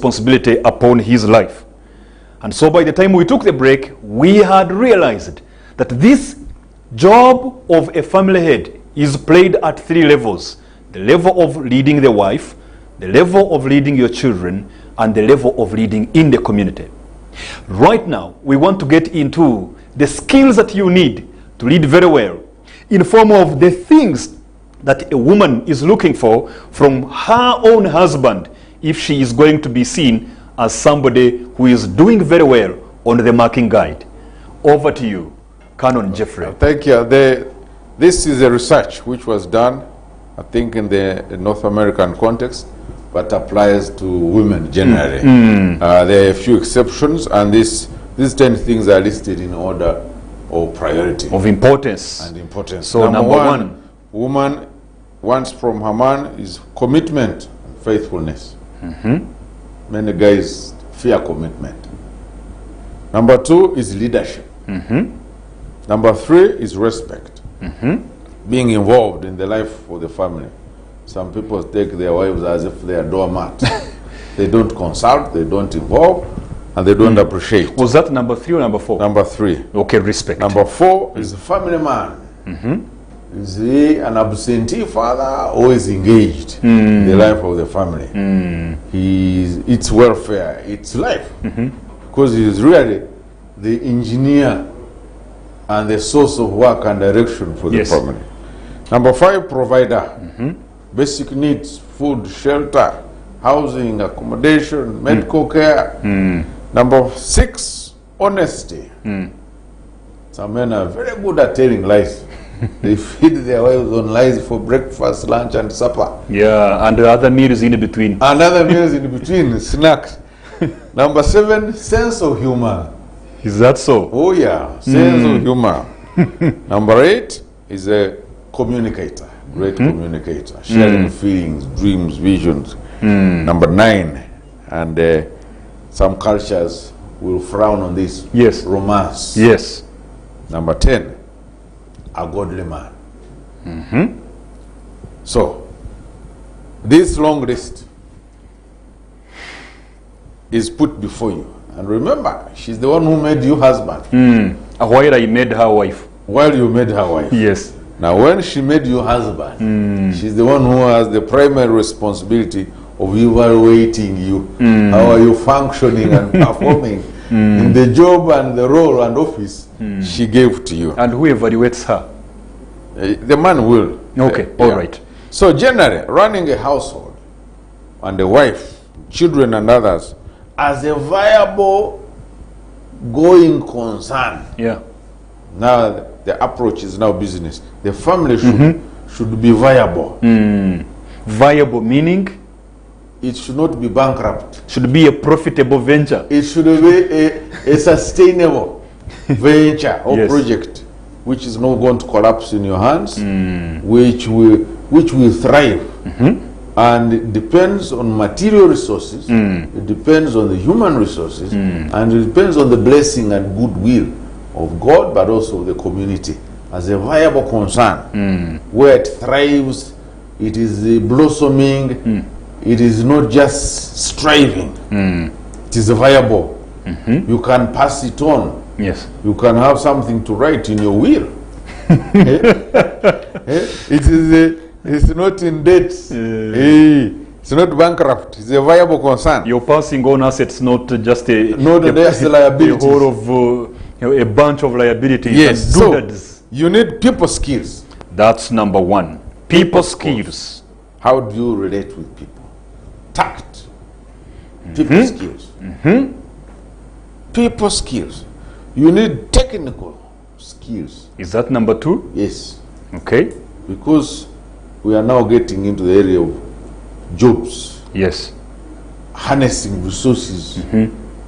responsibility upon his life. And so by the time we took the break, we had realized that this job of a family head is played at 3 levels. The level of leading the wife, the level of leading your children, and the level of leading in the community. Right now, we want to get into the skills that you need to lead very well in form of the things that a woman is looking for from her own husband if she is going to be seen as somebody who is doing very well on the marking guide. Over to you, Canon Geoffrey. Thank you. This is a research which was done, I think, in the North American context, but applies to women generally. There are a few exceptions, and these 10 things are listed in order of priority. Of importance. And importance. So number one, woman wants from her man is commitment and faithfulness. Many guys fear commitment. Number 2 is leadership. Number 3 is respect. Being involved in the life of the family. Some people take their wives as if they are doormats. They don't consult, they don't involve, and they don't appreciate. Was that number 3 or number 4? Number 3. Okay, respect. Number 4 is a family man. Is he an absentee father or is engaged in the life of the family? It's welfare, it's life. Because he is really the engineer and the source of work and direction for the family. Number 5, provider. Basic needs, food, shelter, housing, accommodation, medical care. Number 6, honesty. Some men are very good at telling lies. They feed their wives on lies for breakfast, lunch, and supper. Yeah, and the other meals in between. And other meals in between, snacks. Number 7, sense of humor. Is that so? Oh yeah, sense of humor. Number 8 is a communicator, great communicator, sharing feelings, dreams, visions. Number 9, and some cultures will frown on this. Yes. Romance. Yes. Number 10, a godly man. So, this long list is put before you. And remember, she's the one who made you husband. While I made her wife. While you made her wife. Yes. Now, when she made you husband, she's the one who has the primary responsibility of evaluating you. How are you functioning and performing in the job and the role and office she gave to you. And who evaluates her? The man will. Okay, all right. So generally, running a household and a wife, children and others, as a viable going concern. Yeah. Now the approach is now business. The family should be viable. Viable meaning? It should not be bankrupt. Should be a profitable venture. It should be a sustainable venture or project which is not going to collapse in your hands, which will thrive. And it depends on material resources, it depends on the human resources, and it depends on the blessing and goodwill of God, but also the community as a viable concern, where it thrives, it is blossoming, it is not just striving, it is viable. You can pass it on. Yes. You can have something to write in your will. It's not in debt. It's not bankrupt. It's a viable concern. You're passing on assets, not just a liabilities. A whole of a bunch of liabilities. Yes. So you need people skills. That's number 1. People skills. How do you relate with people? Tact. People skills. People skills. You need technical skills. Is that number 2? Yes. Okay. Because we are now getting into the area of jobs. Yes. Harnessing resources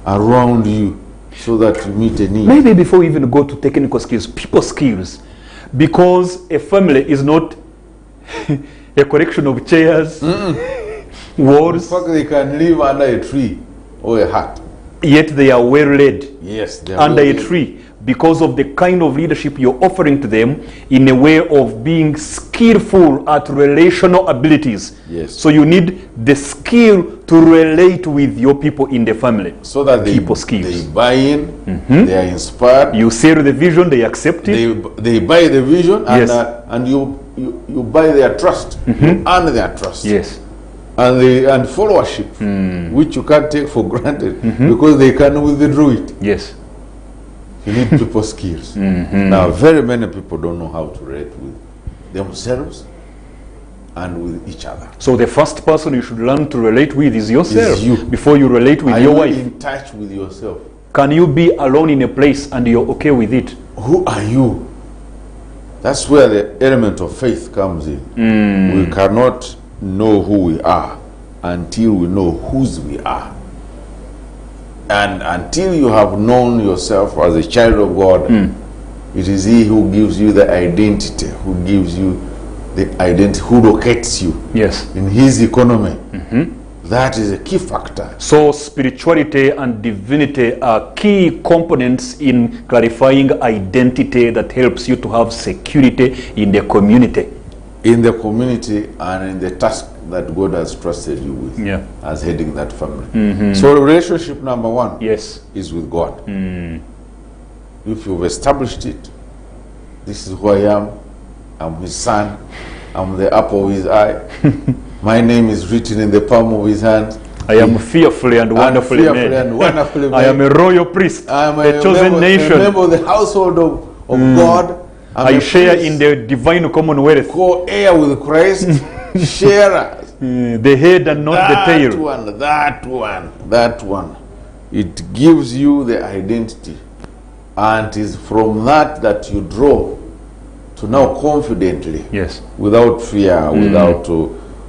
around you so that you meet a need. Maybe before we even go to technical skills, people skills. Because a family is not a collection of chairs, walls. In fact, they can live under a tree or a hut. Yet they are well led Yes, they are under well a led. tree because of the kind of leadership you're offering to them in a way of being skillful at relational abilities. Yes. So you need the skill to relate with your people in the family. So that People skills. they buy in, they are inspired, You sell the vision, they accept it. they buy the vision, and, Yes. and you buy their trust, you earn their trust. Yes. And followership, which you can't take for granted because they can withdraw it. Yes. You need people skills. Now, very many people don't know how to relate with themselves and with each other. So the first person you should learn to relate with is yourself Is you. before you relate with Are your you wife. in touch with yourself? Can you be alone in a place and you're okay with it? Who are you? That's where the element of faith comes in. We cannot know who we are until we know whose we are. And until you have known yourself as a child of God, it is He who gives you the identity, who gives you the identity, who locates you Yes. in His economy. That is a key factor. So spirituality and divinity are key components in clarifying identity that helps you to have security in the community. In the community and in the task that God has trusted you with, Yeah. as heading that family. So relationship number one Yes. is with God. If you've established it, this is who I am. I'm His son. I'm the apple of His eye. My name is written in the palm of His hand. I am fearfully and wonderfully fearfully made. and wonderfully I am made. a royal priest, I'm a chosen member, nation. a member of the household of God. I'm I a share priest, in the divine commonwealth. co-heir with Christ, sharers. The head and not the tail. That one. It gives you the identity. And it is from that you draw to now confidently, Yes. without fear, without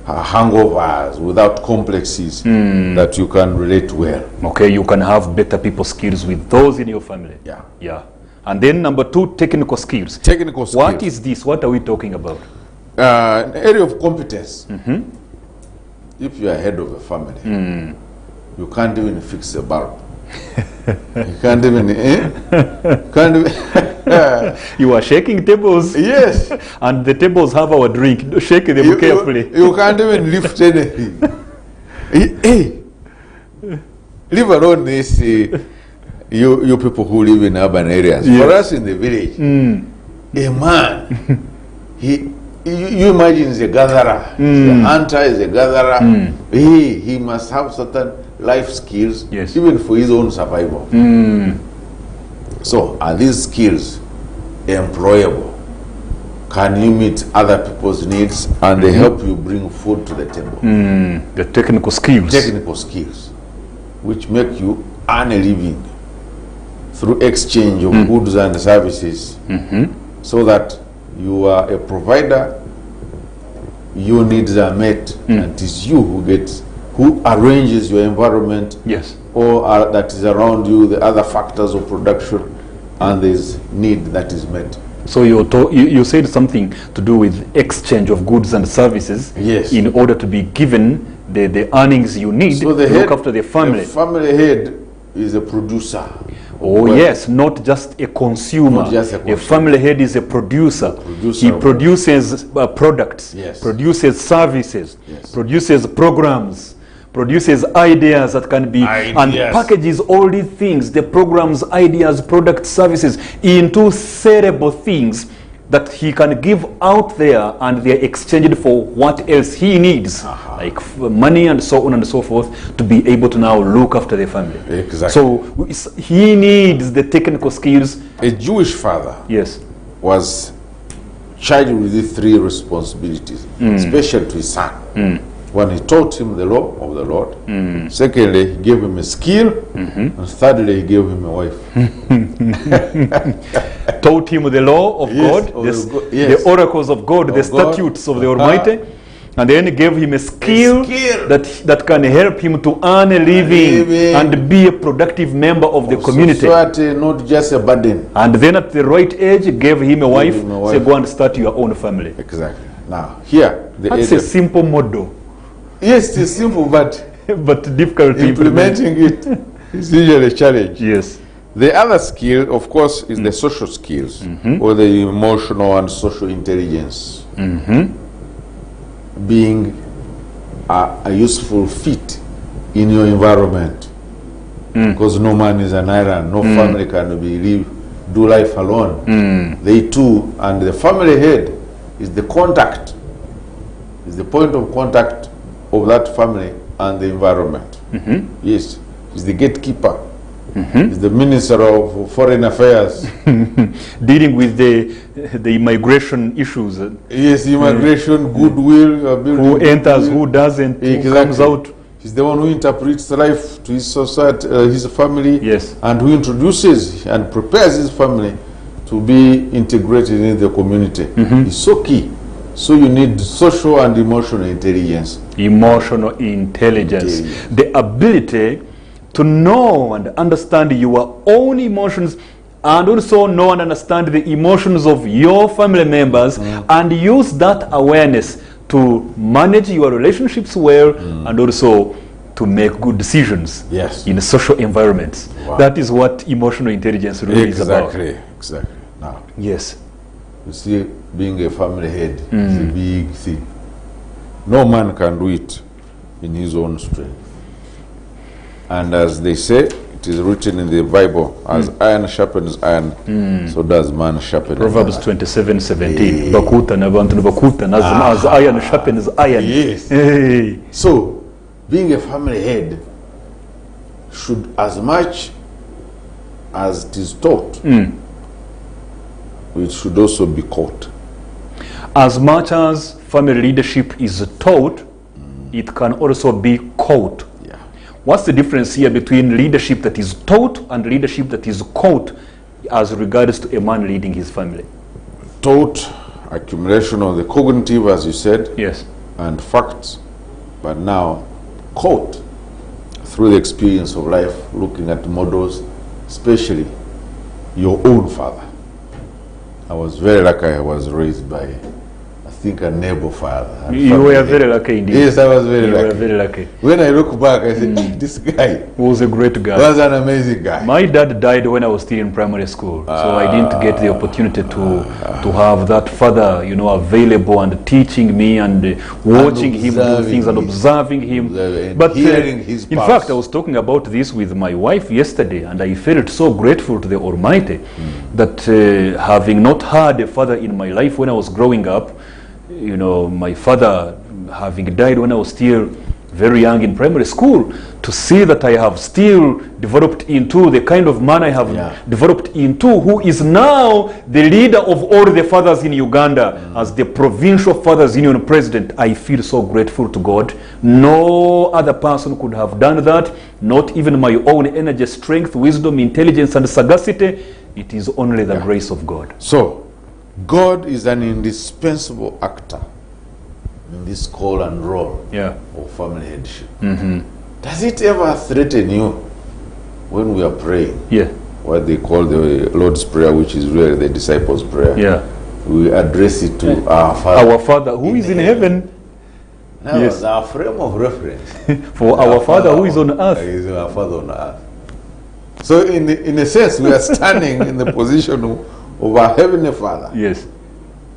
hangovers, without complexes, that you can relate well. Okay, you can have better people skills with those in your family. Yeah. Yeah. And then number two, technical skills. Technical skills. What is this? What are we talking about? An area of competence. If you are head of a family, you can't even fix a bulb. You can't even, can't even You are shaking tables. yes. And the tables have our drink. Shake them carefully. You can't even lift anything. Hey, leave alone this, you people who live in urban areas. Yes. For us in the village, a man, you imagine he's a gatherer, he's a hunter, he's a gatherer. He must have certain life skills, Yes. even for his own survival. So, are these skills employable? Can you meet other people's needs and they help you bring food to the table? The technical skills. Technical skills, which make you earn a living through exchange of goods and services, so that you are a provider, your needs are met, and it is you who arranges your environment, Yes. or that is around you, the other factors of production, and there's need that is met. So you said something to do with exchange of goods and services. Yes. In order to be given the earnings you need So to look after the family. The family head is a producer. Oh Well, yes, not just a consumer. Not just a consumer. family head is a producer. producer He of produces products, Yes. produces services, Yes. produces programs, produces ideas that can be, and Ideas. packages all these things, the programs, ideas, products, services, into sellable things that he can give out there, and they're exchanged for what else he needs, like money and so on and so forth, to be able to now look after the family. Exactly. So he needs the technical skills. A Jewish father Yes. was charged with these three responsibilities, especially to his son. One, he taught him the law of the Lord. Secondly, he gave him a skill. And thirdly, he gave him a wife. Taught him the law of Yes, God, of the, God, yes. the oracles of God, the Of God. statutes of the Almighty, and then gave him a skill, skill. that can help him to earn a living living. and be a productive member of the community. Society, not just a burden. And then at the right age, gave him a wife, him a say, wife. go and start your own family. Exactly. Now, here, the That's a simple model, yes, it's simple, but but difficult to implement. implementing it It's usually a challenge. Yes. The other skill, of course, is the social skills, or the emotional and social intelligence. Being a useful fit in your environment. Because no man is an island, no family can do life alone. They too, and the family head is the contact, is the point of contact of that family and the environment. Yes, is the gatekeeper. Is the Minister of Foreign Affairs. Dealing with the immigration issues. Yes, immigration, goodwill. Who enters, who doesn't, who comes out. He's the one who interprets life to his society, his family. Yes. And who introduces and prepares his family to be integrated in the community. It's so key. So you need social and emotional intelligence. Emotional intelligence. The ability to know and understand your own emotions, and also know and understand the emotions of your family members, and use that awareness to manage your relationships well, and also to make good decisions in social environments. That is what emotional intelligence really is about. Exactly. Now, yes, you see, being a family head is a big thing. No man can do it in his own strength. And as they say, it is written in the Bible, as iron sharpens iron, so does man sharpen Proverbs 27:17. Bakutana, as iron sharpens iron. Yes. So, being a family head should, as much as it is taught, it should also be caught. As much as family leadership is taught, it can also be caught. What's the difference here between leadership that is taught and leadership that is caught as regards to a man leading his family? Taught, accumulation of the cognitive, as you said, yes, and facts, but now caught through the experience of life, looking at models, especially your own father. I was very lucky I was raised by, I think, a neighbor father. You were very lucky indeed. Yes, I was very lucky. lucky. You were very lucky. When I look back, I said, this guy was a great guy. Was an amazing guy. My dad died when I was still in primary school, so I didn't get the opportunity to have that father, you know, available and teaching me and watching him do things and observing him. But hearing his in fact, I was talking about this with my wife yesterday, and I felt so grateful to the Almighty that having not had a father in my life when I was growing up, you know, my father having died when I was still very young in primary school, to see that I have still developed into the kind of man I have developed into, who is now the leader of all the fathers in Uganda as the Provincial Fathers Union President. I feel so grateful to God. No other person could have done that, not even my own energy, strength, wisdom, intelligence, and sagacity. It is only the grace of God. So, God is an indispensable actor in this call and role of family headship. Does it ever threaten you when we are praying? What they call the Lord's Prayer, which is really the disciples' prayer. We address it to our Father. Our Father who is in heaven. Yes. Our frame of reference. For our Father who is on earth. Is our Father on earth. So in a sense, we are standing in the position of our Heavenly Father. Yes.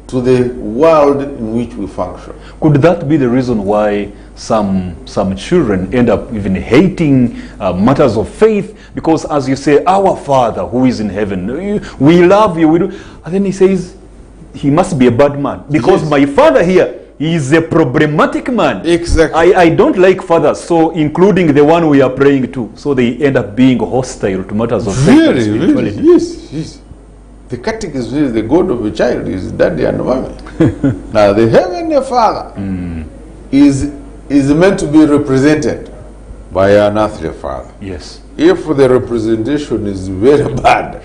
To the world in which we function. Could that be the reason why some children end up even hating matters of faith? Because as you say, our Father who is in heaven, we love you. And then he says, he must be a bad man. Because my father here is a problematic man. Exactly. I don't like fathers, so including the one we are praying to. So they end up being hostile to matters of faith and spirituality. Yes. The catechism is the God of a child, is daddy and mommy. Now the Heavenly Father is meant to be represented by an earthly father. Yes. If the representation is very bad,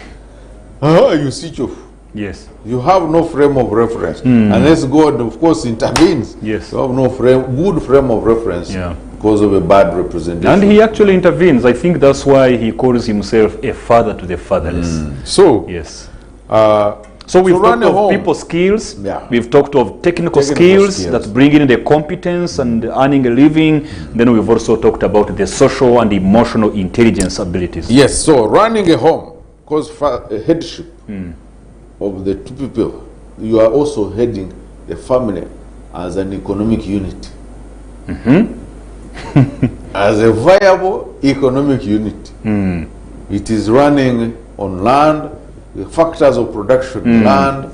you switch off. Yes. You have no frame of reference. Unless God, of course, intervenes. Yes. You have no good frame of reference because of a bad representation. And he actually intervenes. I think that's why he calls himself a father to the fatherless. So, yes. So we've run talked a of home. people skills, Yeah. we've talked of technical skills that bring in the competence and earning a living. Then we've also talked about the social and emotional intelligence abilities. Yes, so running a home, because headship of the two people, you are also heading the family as an economic unit. As a viable economic unit. It is running on land, the factors of production, land,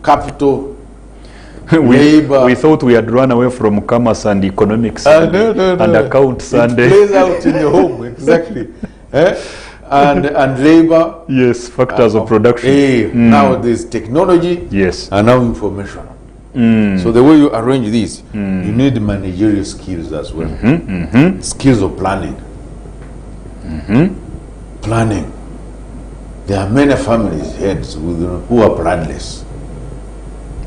capital, labor. We thought we had run away from commerce and economics and accounts. It plays out in the home, exactly. And labor. Yes, factors of production. Now there's technology. Yes. And now information. So the way you arrange this, you need managerial skills as well. Skills of planning. Planning. There are many families heads who are planless.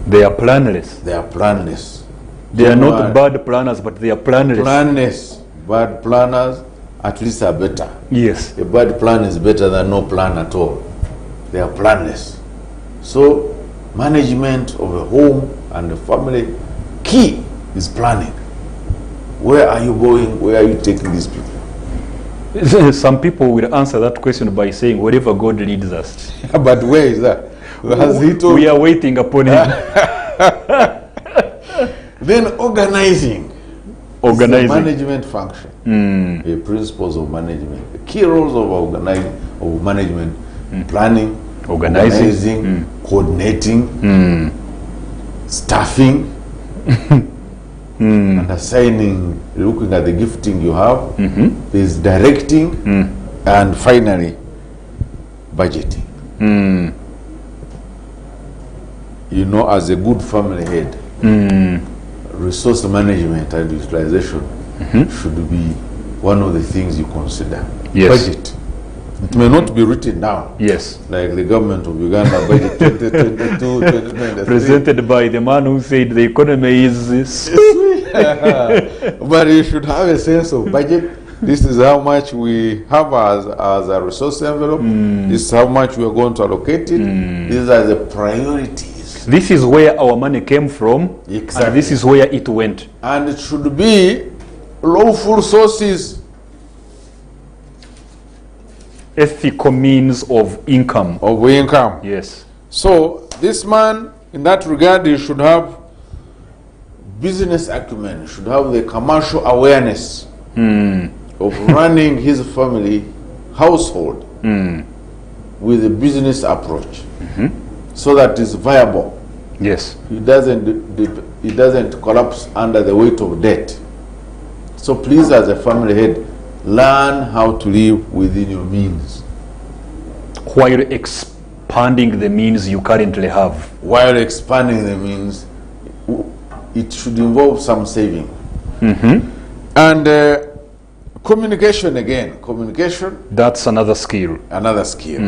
They are planless. They are planless. They are not bad planners, but they are planless. Planless. Bad planners at least are better. Yes. A bad plan is better than no plan at all. They are planless. So management of a home and a family, key is planning. Where are you going? Where are you taking these people? Some people will answer that question by saying, wherever God leads us. But where is that? Has he told? We are waiting upon him. Then organizing. Organizing. Is a management function. The principles of management. The key roles of management. Planning, organizing, coordinating, staffing, and assigning, looking at the gifting you have. There's directing, and finally, budgeting. You know, as a good family head, resource management and utilization should be one of the things you consider. Yes. Budget. It may not be written down. Yes. Like the government of Uganda budget 2022, 2023. Presented by the man who said the economy is But you should have a sense of budget. This is how much we have as a resource envelope. This is how much we are going to allocate it. These are the priorities. This is where our money came from. Exactly. And this is where it went. And it should be lawful sources. Ethical means of income. Of income. Yes. So this man, in that regard, he should have business acumen, should have the commercial awareness of running his family household with a business approach, so that it's viable. Yes. He doesn't collapse under the weight of debt. So please, as a family head, learn how to live within your means. While expanding the means you currently have. While expanding the means, it should involve some saving. And communication again. Communication. That's another skill. Another skill.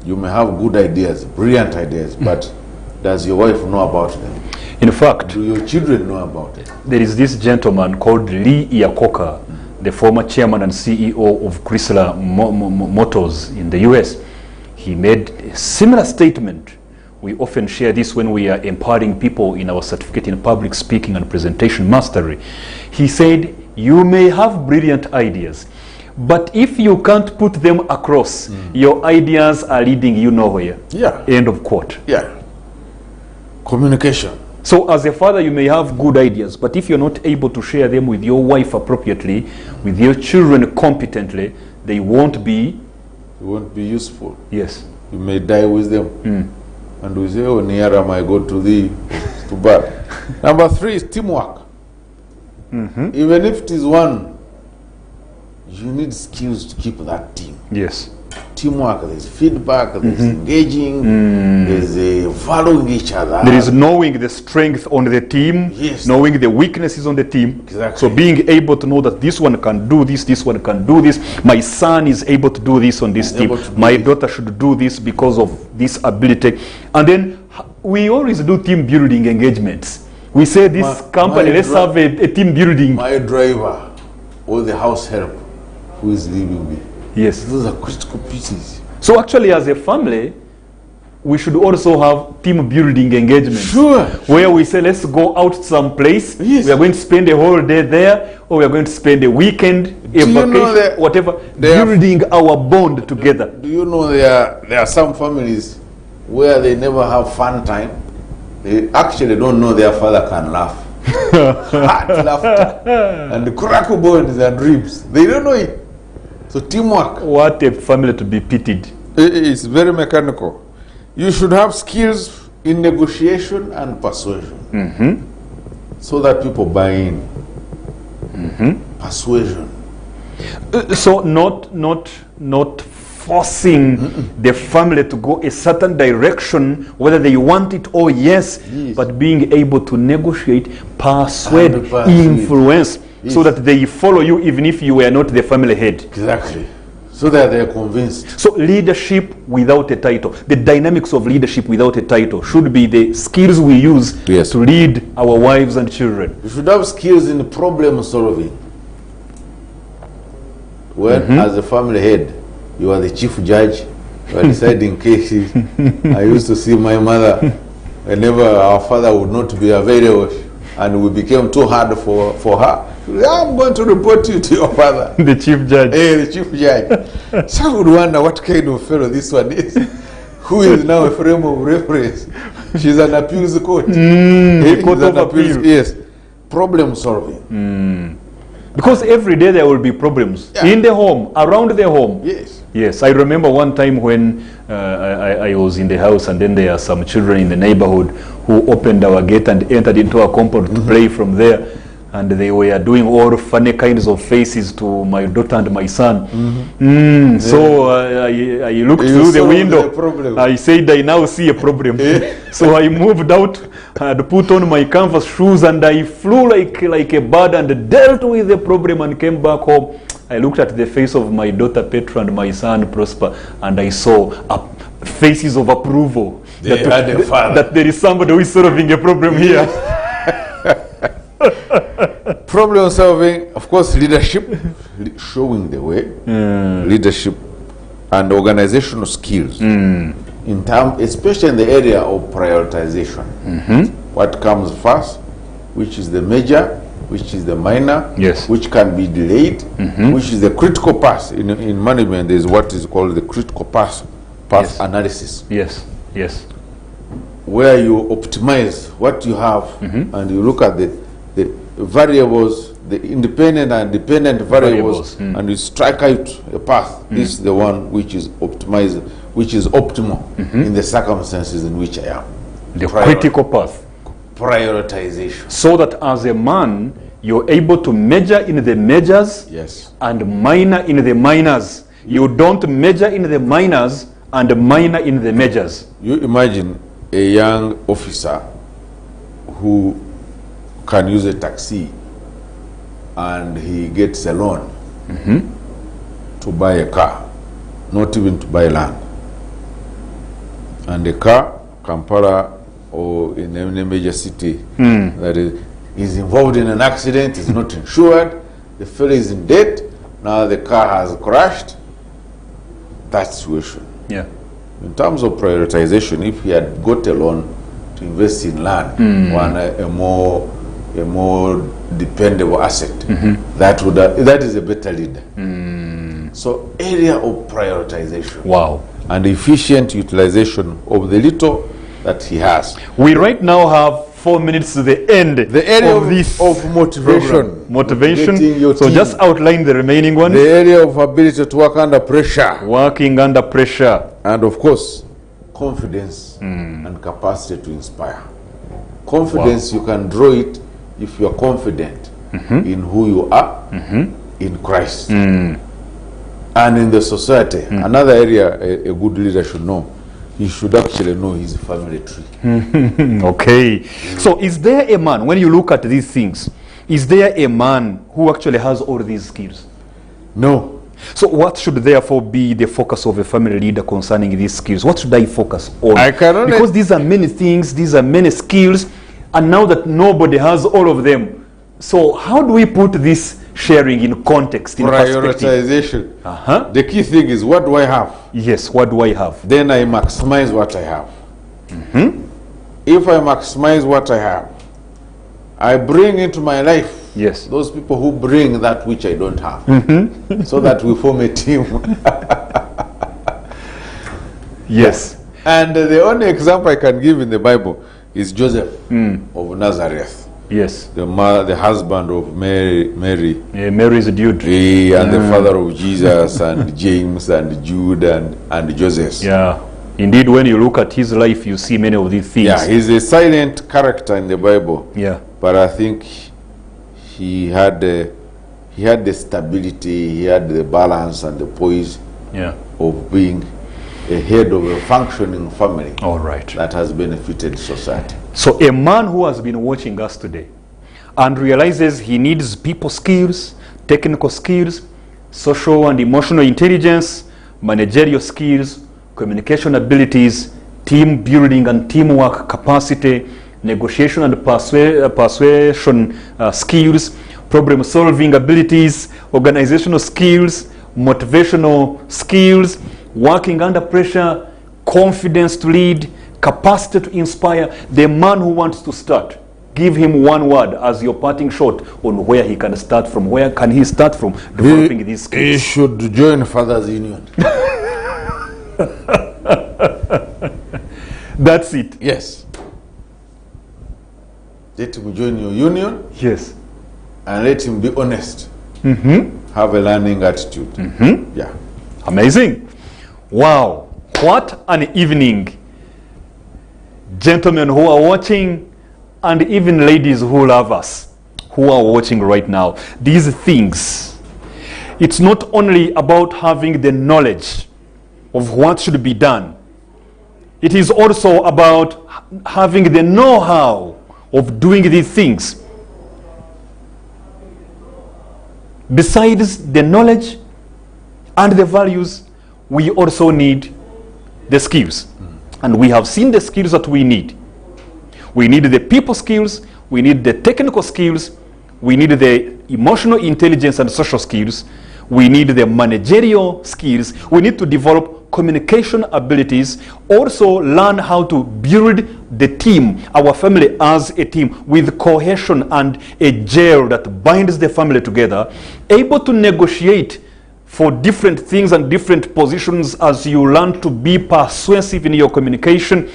You may have good ideas, brilliant ideas, but does your wife know about them? In fact, do your children know about it? There is this gentleman called Lee Iacocca, the former chairman and CEO of Chrysler Motors in the US. He made a similar statement. We often share this when we are empowering people in our certificate in public speaking and presentation mastery. He said, you may have brilliant ideas, but if you can't put them across, your ideas are leading you nowhere. Yeah. End of quote. Yeah. Communication. So as a father, you may have good ideas, but if you're not able to share them with your wife appropriately, with your children competently, they won't be useful. Yes. You may die with them. And we say, oh, nearer my God to thee. It's too bad. Number 3 is teamwork. Even if it is one, you need skills to keep that team. Yes. Teamwork, there's feedback, there's engaging, there's valuing each other. There is knowing the strength on the team, knowing the weaknesses on the team. Exactly. So being able to know that this one can do this one can do this. My son is able to do this on this team. My daughter should do this because of this ability. And then we always do team building engagements. We say this company, let's have a team building. My driver or the house help who is leaving me. Yes. Those are critical pieces. So actually, as a family, we should also have team building engagements. Sure. Where we say, let's go out some place. Yes. We are going to spend a whole day there, or we are going to spend a weekend, a vacation, whatever, building our bond together. Do you know there are some families where they never have fun time? They actually don't know their father can laugh. Heart laughter and crack bones and ribs. They don't know it. So teamwork. What a family to be pitied. It's very mechanical. You should have skills in negotiation and persuasion, so that people buy in. Persuasion. So not forcing the family to go a certain direction, whether they want it or yes, but being able to negotiate, persuade, influence, so that they follow you even if you were not the family head. Exactly. So that they are convinced. So leadership without a title, the dynamics of leadership without a title should be the skills we use to lead our wives and children. You should have skills in problem solving. When, as a family head, you are the chief judge, you are deciding cases. I used to see my mother, whenever our father would not be available, and we became too hard for her. I'm going to report you to your father. The chief judge. The chief judge. So I would wonder what kind of fellow this one is. Who is now a frame of reference. She's an appeals court. Court of appeal. Yes. Problem solving. Because every day there will be problems. In the home, around the home. Yes. Yes, I remember one time when I was in the house, and then there are some children in the neighborhood who opened our gate and entered into our compound to play from there. And they were doing all funny kinds of faces to my daughter and my son. So I looked through the window. I said, I now see a problem. So I moved out, and put on my canvas shoes, and I flew like a bird and dealt with the problem and came back home. I looked at the face of my daughter Petra and my son Prosper, and I saw faces of approval that there is somebody who is solving a problem here. Problem solving, of course, leadership, showing the way, leadership and organizational skills, in term, especially in the area of prioritization. What comes first, which is the major, which is the minor, which can be delayed, which is the critical path. In management, there is what is called the critical path analysis. Where you optimize what you have, and you look at the variables, the independent and dependent variables, and you strike out a path. This is the one which is optimized, which is optimal in the circumstances in which I am. The critical path. Prioritization. So that as a man, you're able to measure in the majors and minor in the minors. You don't measure in the minors and minor in the majors. You imagine a young officer who can use a taxi and he gets a loan to buy a car, not even to buy land. And the car, Kampala or in any major city that is involved in an accident, is not insured, the fellow is in debt, now the car has crashed. That situation. In terms of prioritization, if he had got a loan to invest in land, a more dependable asset, that is a better leader. So area of prioritization. And efficient utilization of the little that he has. We right now have 4 minutes to the end. The area of this of motivation. Motivation. So just outline the remaining ones. The area of ability to work under pressure. Working under pressure. And of course, confidence and capacity to inspire. Confidence, you can draw it if you are confident in who you are in Christ and in the society. Another area a good leader should know, he should actually know his family tree. Okay. So is there a man, when you look at these things, is there a man who actually has all these skills? No. So what should therefore be the focus of a family leader concerning these skills? What should I focus on? Because these are many things, these are many skills, and now that nobody has all of them, so how do we put this sharing in context, in perspective. Prioritization. The key thing is, what do I have? Yes, what do I have? Then I maximize what I have. If I maximize what I have, I bring into my life those people who bring that which I don't have, so that we form a team. Yes. And the only example I can give in the Bible is Joseph of Nazareth. Yes. The husband of Mary. Yeah, Mary is a dude. And the father of Jesus, and James, and Jude, and Joseph. Yeah. Indeed, when you look at his life, you see many of these things. Yeah, he's a silent character in the Bible. Yeah. But I think he had the stability, he had the balance and the poise of being a head of a functioning family. All right. That has benefited society. So a man who has been watching us today and realizes he needs people skills, technical skills, social and emotional intelligence, managerial skills, communication abilities, team building and teamwork capacity, negotiation and persuasion skills, problem solving abilities, organizational skills, motivational skills, working under pressure, confidence to lead, capacity to inspire. The man who wants to start, give him one word as your parting shot on where he can start from. Where can he start from developing these skills? He should join Fathers Union. That's it. Yes. Let him join your union. Yes. And let him be honest. Have a learning attitude. Yeah. Amazing. Wow. What an evening. Gentlemen who are watching, and even ladies who love us, who are watching right now. These things, it's not only about having the knowledge of what should be done. It is also about having the know-how of doing these things. Besides the knowledge and the values, we also need the skills. And we have seen the skills that we need. We need the people skills, we need the technical skills, we need the emotional intelligence and social skills, we need the managerial skills, we need to develop communication abilities, also learn how to build the team, our family as a team, with cohesion and a gel that binds the family together, able to negotiate for different things and different positions as you learn to be persuasive in your communication,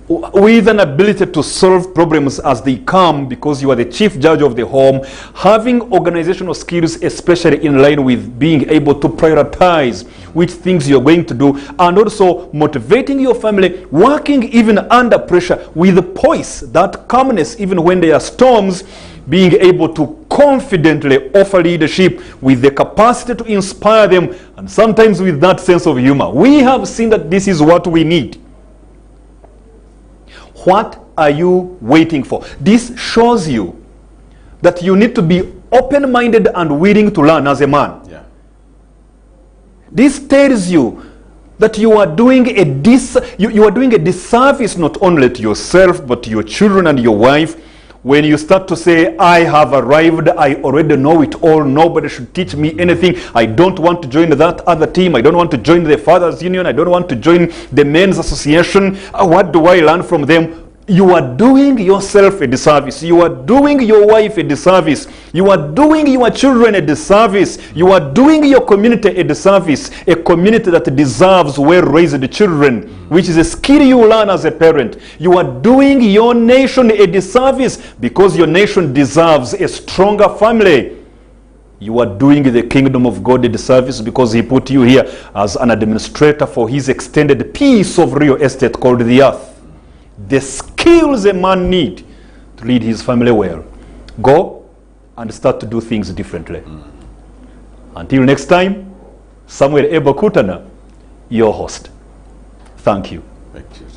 with an ability to solve problems as they come because you are the chief judge of the home, having organizational skills, especially in line with being able to prioritize which things you're going to do, and also motivating your family, working even under pressure with poise, that calmness even when there are storms, being able to confidently offer leadership with the capacity to inspire them, and sometimes with that sense of humor. We have seen that this is what we need. What are you waiting for? This shows you that you need to be open-minded and willing to learn as a man. Yeah. This tells you that you are doing a disservice not only to yourself but to your children and your wife when you start to say, I have arrived, I already know it all, nobody should teach me anything, I don't want to join that other team, I don't want to join the Fathers Union, I don't want to join the Men's Association, what do I learn from them? You are doing yourself a disservice. You are doing your wife a disservice. You are doing your children a disservice. You are doing your community a disservice. A community that deserves well-raised children, which is a skill you learn as a parent. You are doing your nation a disservice because your nation deserves a stronger family. You are doing the kingdom of God a disservice because he put you here as an administrator for his extended piece of real estate called the earth. The skills a man needs to lead his family well. Go and start to do things differently. Until next time, Samuel Bakutana, your host. Thank you. Thank you.